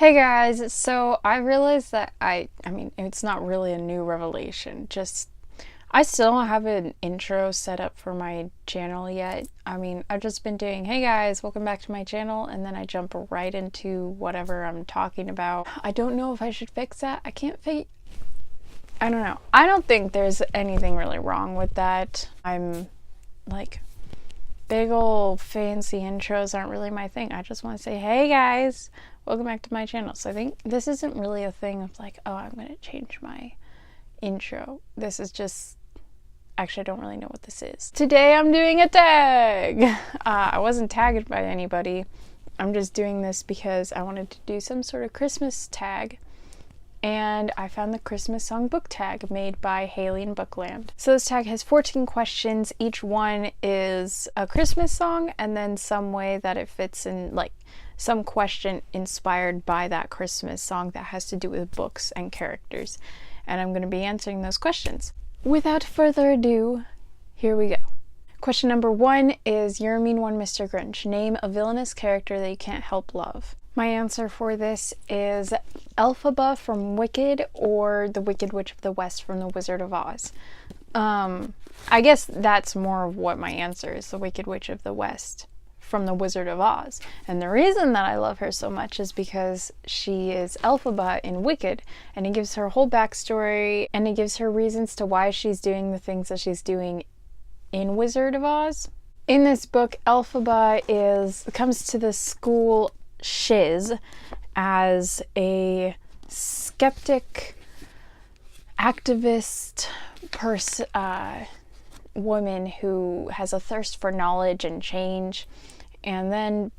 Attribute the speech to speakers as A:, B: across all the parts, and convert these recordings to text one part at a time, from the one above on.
A: Hey guys, so I realized that I mean, it's not really a new revelation, just I still don't have an intro set up for my channel yet. I mean, I've just been doing, hey guys, welcome back to my channel, and then I jump right into whatever I'm talking about. I don't know if I should fix that. I don't know. I don't think there's anything really wrong with that. I'm like, big old fancy intros aren't really my thing. I just want to say, hey guys, welcome back to my channel. So I think this isn't really a thing of like, oh, I'm going to change my intro. This is just, actually, I don't really know what this is. Today I'm doing a tag. I wasn't tagged by anybody. I'm just doing this because I wanted to do some sort of Christmas tag. And I found the Christmas song book tag made by Haley in Bookland. So this tag has 14 questions. Each one is a Christmas song and then some way that it fits in, like some question inspired by that Christmas song that has to do with books and characters. And I'm going to be answering those questions. Without further ado, here we go. Question number 1 is, you're a mean one, Mr. Grinch. Name a villainous character that you can't help love. My answer for this is Elphaba from Wicked or the Wicked Witch of the West from The Wizard of Oz. I guess that's more of what my answer is, the Wicked Witch of the West from The Wizard of Oz. And the reason that I love her so much is because she is Elphaba in Wicked, and it gives her a whole backstory, and it gives her reasons to why she's doing the things that she's doing in Wizard of Oz. In this book, Elphaba comes to the school Shiz as a skeptic, activist woman who has a thirst for knowledge and change, and then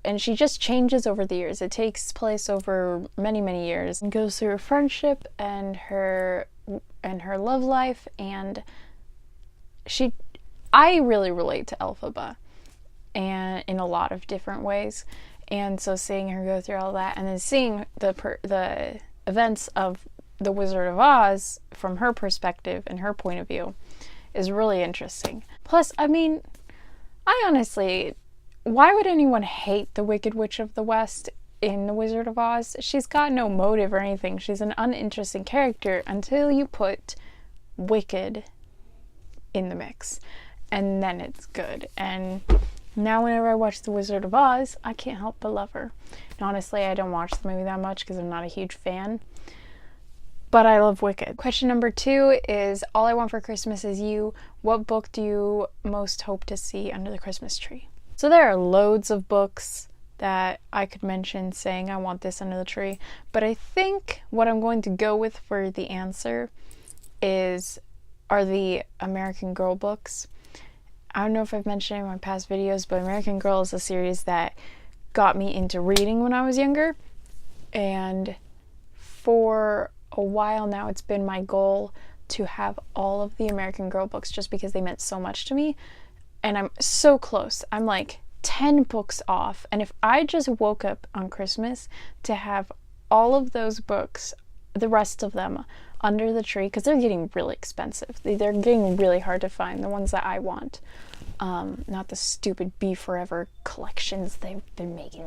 A: and she just changes over the years. It takes place over many years and goes through her friendship and her love life, and I really relate to Elphaba and in a lot of different ways. And so seeing her go through all that and then seeing the events of The Wizard of Oz from her perspective and her point of view is really interesting. Plus, I mean, I honestly, why would anyone hate the Wicked Witch of the West in The Wizard of Oz? She's got no motive or anything. She's an uninteresting character until you put Wicked in the mix. And then it's good. And now whenever I watch The Wizard of Oz, I can't help but love her. And honestly, I don't watch the movie that much because I'm not a huge fan. But I love Wicked. Question number 2 is, all I want for Christmas is you. What book do you most hope to see under the Christmas tree? So there are loads of books that I could mention saying I want this under the tree. But I think what I'm going to go with for the answer are the American Girl books. I don't know if I've mentioned it in my past videos, but American Girl is a series that got me into reading when I was younger. And for a while now, it's been my goal to have all of the American Girl books just because they meant so much to me. And I'm so close. I'm like 10 books off. And if I just woke up on Christmas to have all of those books, the rest of them, under the tree, because they're getting really expensive. They're getting really hard to find, the ones that I want. Not the stupid Be Forever collections they've been making.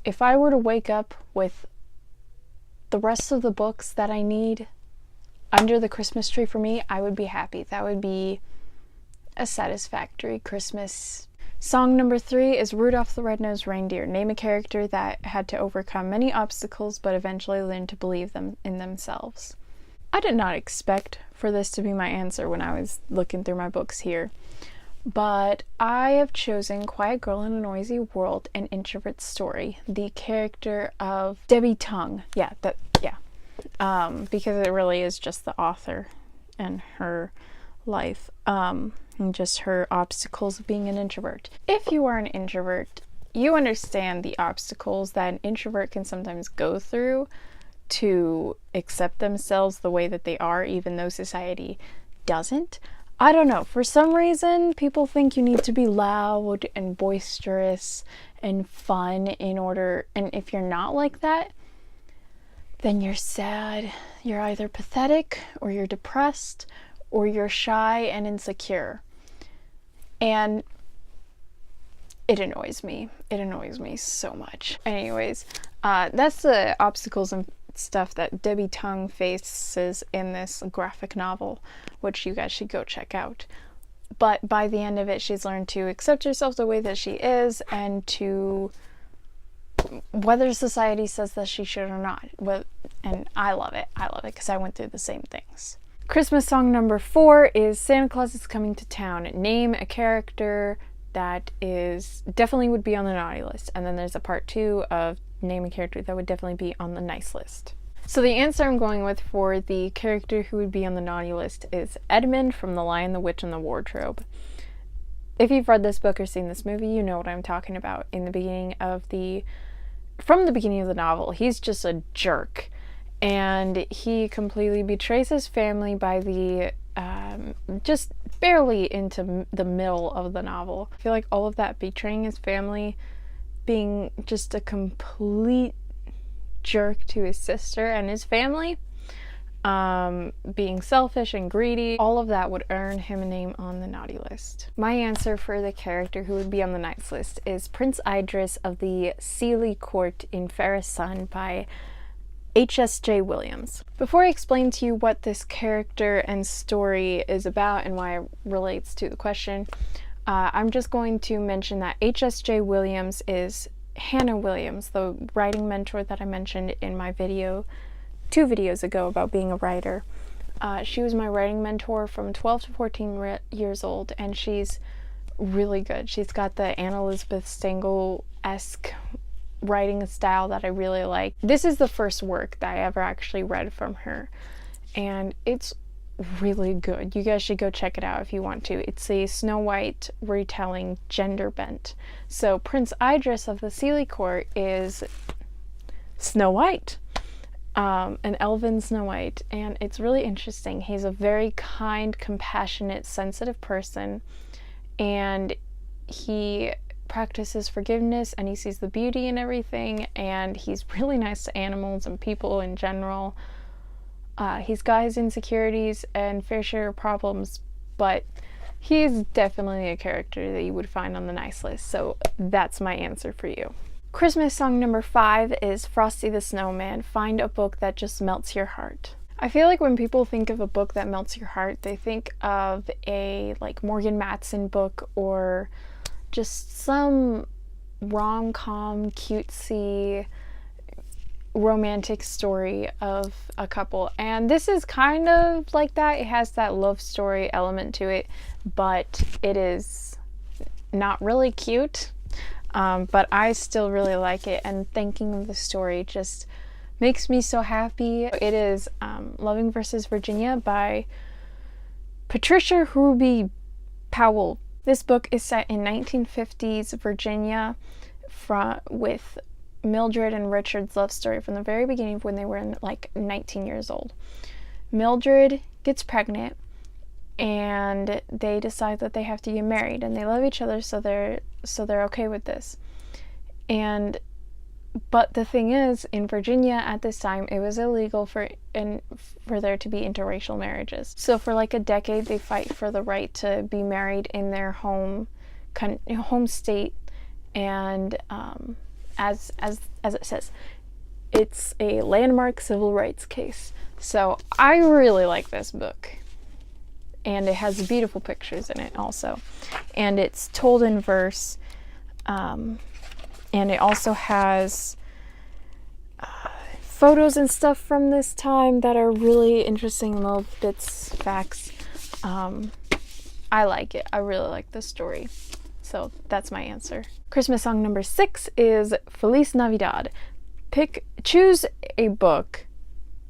A: If I were to wake up with the rest of the books that I need under the Christmas tree for me, I would be happy. That would be a satisfactory Christmas. Song number 3 is Rudolph the Red-Nosed Reindeer. Name a character that had to overcome many obstacles but eventually learned to believe in themselves. I did not expect for this to be my answer when I was looking through my books here, but I have chosen Quiet Girl in a Noisy World, an Introvert Story, the character of Debbie Tongue. Because it really is just the author and her life. And just her obstacles of being an introvert. If you are an introvert, you understand the obstacles that an introvert can sometimes go through to accept themselves the way that they are, even though society doesn't. I don't know, for some reason people think you need to be loud and boisterous and fun and if you're not like that, then you're sad. You're either pathetic or you're depressed or you're shy and insecure. And it annoys me. It annoys me so much. Anyways, That's the obstacles and stuff that Debbie Tung faces in this graphic novel, which you guys should go check out. But by the end of it, she's learned to accept herself the way that she is, and to whether society says that she should or not. And I love it. I love it because I went through the same things. Christmas song number 4 is Santa Claus is Coming to Town. Name a character that is definitely would be on the naughty list. And then there's a part 2 of name a character that would definitely be on the nice list. So the answer I'm going with for the character who would be on the naughty list is Edmund from The Lion, the Witch, and the Wardrobe. If you've read this book or seen this movie, you know what I'm talking about. From the beginning of the novel, he's just a jerk. And he completely betrays his family by the just barely into the middle of the novel. I feel like all of that betraying his family, being just a complete jerk to his sister and his family, being selfish and greedy, all of that would earn him a name on the naughty list. My answer for the character who would be on the nice list is Prince Idris of the Sealy Court in Fairest Sun by H.S.J. Williams. Before I explain to you what this character and story is about and why it relates to the question, I'm just going to mention that H.S.J. Williams is Hannah Williams, the writing mentor that I mentioned in my video 2 videos ago about being a writer. She was my writing mentor from 12 to 14 years old, and she's really good. She's got the Anne Elizabeth Stengel-esque writing style that I really like. This is the first work that I ever actually read from her, and it's really good. You guys should go check it out if you want to. It's a Snow White retelling, gender bent. So Prince Idris of the Sealy Court is Snow White, an elven Snow White, and it's really interesting. He's a very kind, compassionate, sensitive person, and he practices forgiveness, and he sees the beauty in everything, and he's really nice to animals and people in general. He's got his insecurities and fair share of problems, but he's definitely a character that you would find on the nice list, so that's my answer for you. Christmas song number 5 is Frosty the Snowman, Find a Book That Just Melts Your Heart. I feel like when people think of a book that melts your heart, they think of a Morgan Matson book, or just some rom-com, cutesy, romantic story of a couple, and this is kind of like that. It has that love story element to it, but it is not really cute, but I still really like it, and thinking of the story just makes me so happy. It is Loving vs. Virginia by Patricia Ruby Powell. This book is set in 1950s Virginia with Mildred and Richard's love story from the very beginning of when they were 19 years old. Mildred gets pregnant, and they decide that they have to get married, and they love each other, so they're okay with this. But the thing is, in Virginia at this time, it was illegal for there to be interracial marriages. So for a decade, they fight for the right to be married in their home state, and as it says, it's a landmark civil rights case. So I really like this book, and it has beautiful pictures in it also, and it's told in verse, and it also has photos and stuff from this time that are really interesting, little bits, facts. I like it. I really like this story. So that's my answer. Christmas song number 6 is Feliz Navidad. Choose a book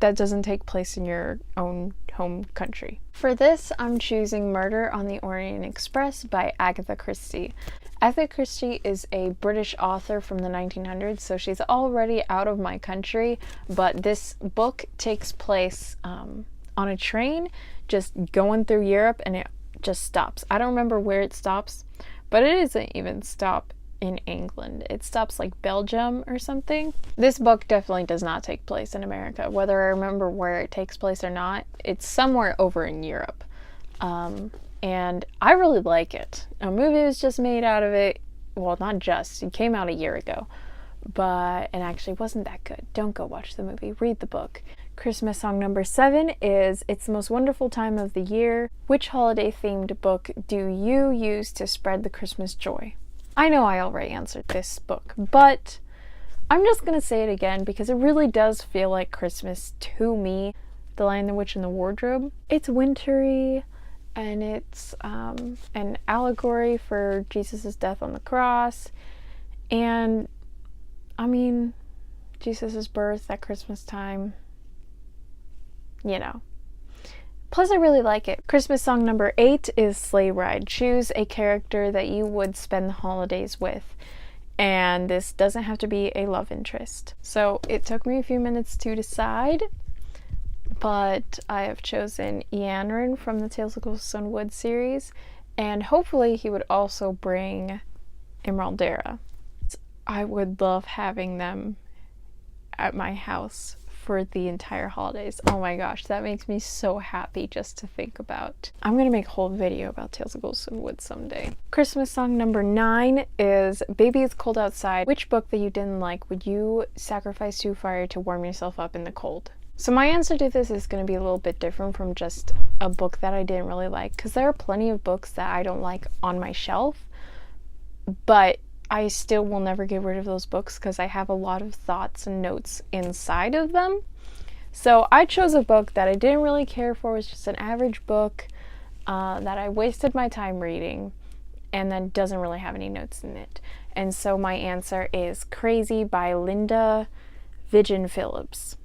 A: that doesn't take place in your own home country. For this, I'm choosing Murder on the Orient Express by Agatha Christie. Agatha Christie is a British author from the 1900s, so she's already out of my country, but this book takes place on a train just going through Europe, and it just stops. I don't remember where it stops, but it doesn't even stop in England. It stops Belgium or something. This book definitely does not take place in America. Whether I remember where it takes place or not, it's somewhere over in Europe. And I really like it. A movie was just made out of it. Well, not just. It came out a year ago. and actually wasn't that good. Don't go watch the movie, read the book. Christmas song number 7 is It's the Most Wonderful Time of the Year. Which holiday-themed book do you use to spread the Christmas joy? I know I already answered this book, but I'm just going to say it again because it really does feel like Christmas to me. The Lion, the Witch, and the Wardrobe. It's wintry, and it's an allegory for Jesus' death on the cross. And, I mean, Jesus' birth at Christmas time, you know. Plus, I really like it. Christmas song number 8 is Sleigh Ride. Choose a character that you would spend the holidays with. And this doesn't have to be a love interest. So it took me a few minutes to decide, but I have chosen Ianrin from the Tales of Golden Wood series, and hopefully he would also bring Emeraldera. I would love having them at my house for the entire holidays. Oh my gosh, that makes me so happy just to think about. I'm gonna make a whole video about Tales of Golden Wood someday. Christmas song number 9 is Baby It's Cold Outside. Which book that you didn't like would you sacrifice to fire to warm yourself up in the cold? So my answer to this is going to be a little bit different from just a book that I didn't really like, because there are plenty of books that I don't like on my shelf, but I still will never get rid of those books because I have a lot of thoughts and notes inside of them. So I chose a book that I didn't really care for. It was just an average book that I wasted my time reading, and that doesn't really have any notes in it. And so my answer is Crazy by Linda Vigen Phillips.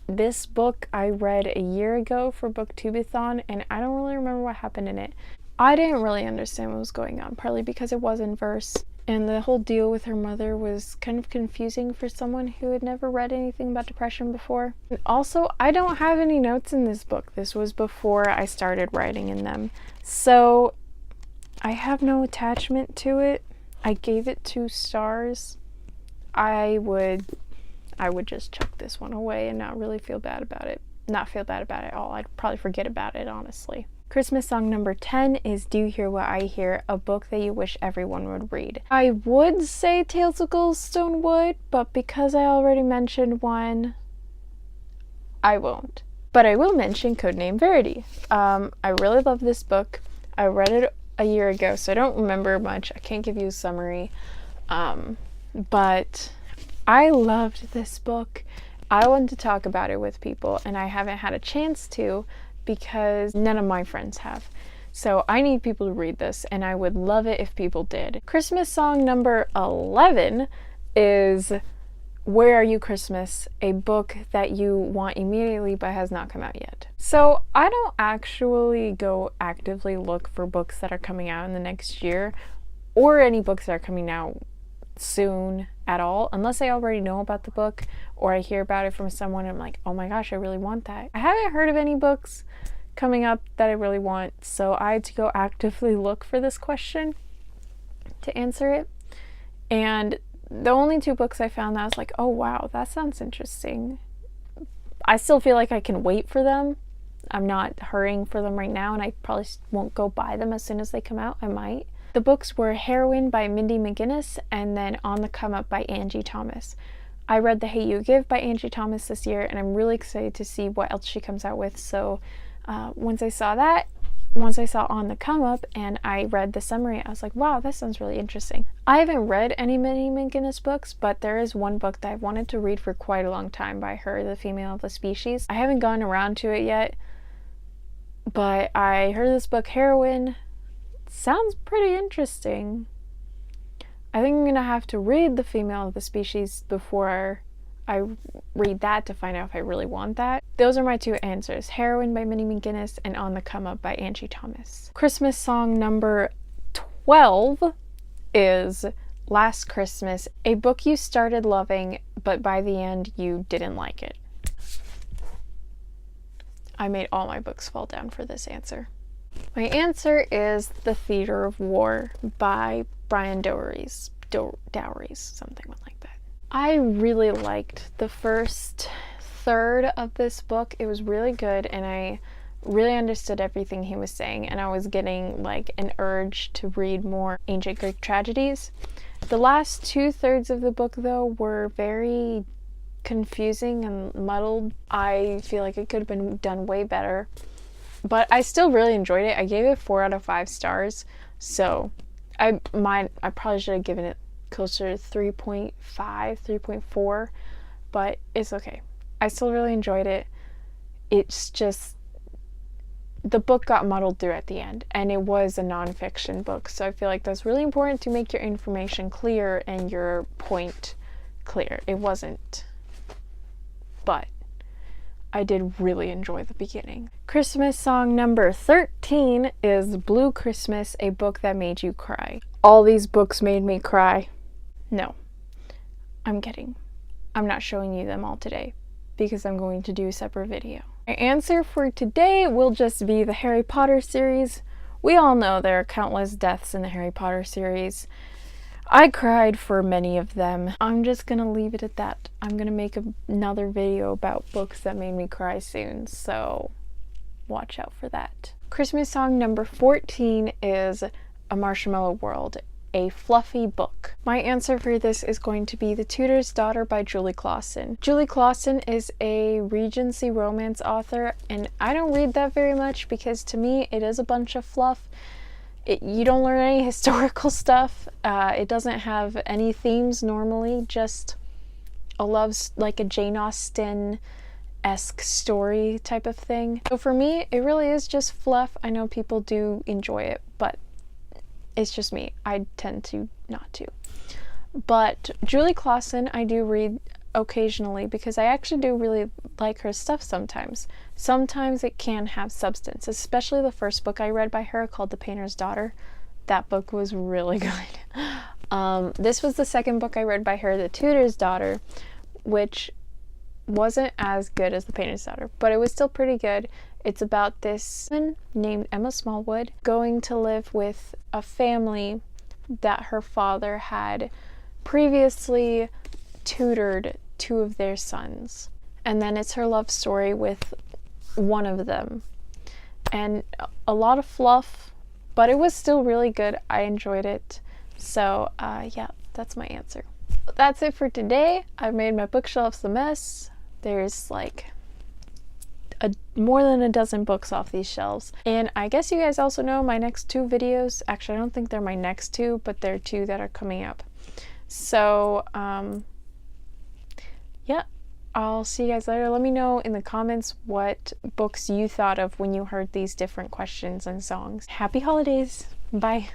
A: This book I read a year ago for Booktubeathon, and I don't really remember what happened in it. I didn't really understand what was going on, partly because it was in verse, and the whole deal with her mother was kind of confusing for someone who had never read anything about depression before. And also, I don't have any notes in this book. This was before I started writing in them, so I have no attachment to it. I gave it 2 stars. I would just chuck this one away and not really feel bad about it. Not feel bad about it at all. I'd probably forget about it, honestly. Christmas song number 10 is Do You Hear What I Hear, a book that you wish everyone would read. I would say Tales of Goldstone Wood, but because I already mentioned one, I won't. But I will mention Codename Verity. I really love this book. I read it a year ago, so I don't remember much. I can't give you a summary. But I loved this book. I wanted to talk about it with people, and I haven't had a chance to because none of my friends have. So I need people to read this, and I would love it if people did. Christmas song number 11 is Where Are You Christmas, a book that you want immediately but has not come out yet. So I don't actually go actively look for books that are coming out in the next year, or any books that are coming out soon at all, unless I already know about the book or I hear about it from someone and I'm like, oh my gosh, I really want that. I haven't heard of any books coming up that I really want, so I had to go actively look for this question to answer it. And the only 2 books I found that I was like, oh wow, that sounds interesting. I still feel like I can wait for them. I'm not hurrying for them right now, and I probably won't go buy them as soon as they come out. I might. The books were Heroine by Mindy McGinnis and then On the Come Up by Angie Thomas. I read The Hate You Give by Angie Thomas this year, and I'm really excited to see what else she comes out with. So once I saw On the Come Up and I read the summary, I was like, wow, that sounds really interesting. I haven't read any Mindy McGinnis books, but there is one book that I've wanted to read for quite a long time by her, The Female of the Species. I haven't gotten around to it yet, but I heard this book, Heroine, sounds pretty interesting. I think I'm gonna have to read The Female of the Species before I read that to find out if I really want that. Those are my 2 answers, Heroine by Mindy McGinnis and On the Come Up by Angie Thomas. Christmas song number 12 is Last Christmas, a book you started loving, but by the end you didn't like it. I made all my books fall down for this answer. My answer is The Theater of War by Brian Dowries, something like that. I really liked the first third of this book. It was really good, and I really understood everything he was saying, and I was getting like an urge to read more ancient Greek tragedies. The last 2/3 of the book, though, were very confusing and muddled. I feel like it could have been done way better, but I still really enjoyed it. I gave it 4 out of 5 stars, so I probably should have given it closer to 3.5, 3.4, but it's okay. I still really enjoyed it. It's just the book got muddled through at the end, and it was a nonfiction book, so I feel like that's really important to make your information clear and your point clear. It wasn't, but I did really enjoy the beginning. Christmas song number 13 is Blue Christmas, a book that made you cry. All these books made me cry. No, I'm kidding. I'm not showing you them all today because I'm going to do a separate video. My answer for today will just be the Harry Potter series. We all know there are countless deaths in the Harry Potter series. I cried for many of them. I'm just gonna leave it at that. I'm gonna make another video about books that made me cry soon, so watch out for that. Christmas song number 14 is A Marshmallow World, a fluffy book. My answer for this is going to be The Tutor's Daughter by Julie Clausen. Julie Clausen is a Regency romance author, and I don't read that very much because to me it is a bunch of fluff. You don't learn any historical stuff. It doesn't have any themes normally, just like a Jane Austen-esque story type of thing. So for me, it really is just fluff. I know people do enjoy it, but it's just me. I tend to not to. But Julie Clausen I do read occasionally because I actually do really like her stuff sometimes. Sometimes it can have substance, especially the first book I read by her called The Painter's Daughter. That book was really good. This was the second book I read by her, The Tutor's Daughter, which wasn't as good as The Painter's Daughter, but it was still pretty good. It's about this woman named Emma Smallwood going to live with a family that her father had previously tutored 2 of their sons. And then it's her love story with one of them. And a lot of fluff, but it was still really good. I enjoyed it. So yeah, that's my answer. That's it for today. I've made my bookshelves a mess. There's like more than a dozen books off these shelves. And I guess you guys also know my next 2 videos. Actually, I don't think they're my next 2, but they're 2 that are coming up. So, yeah, I'll see you guys later. Let me know in the comments what books you thought of when you heard these different questions and songs. Happy holidays. Bye.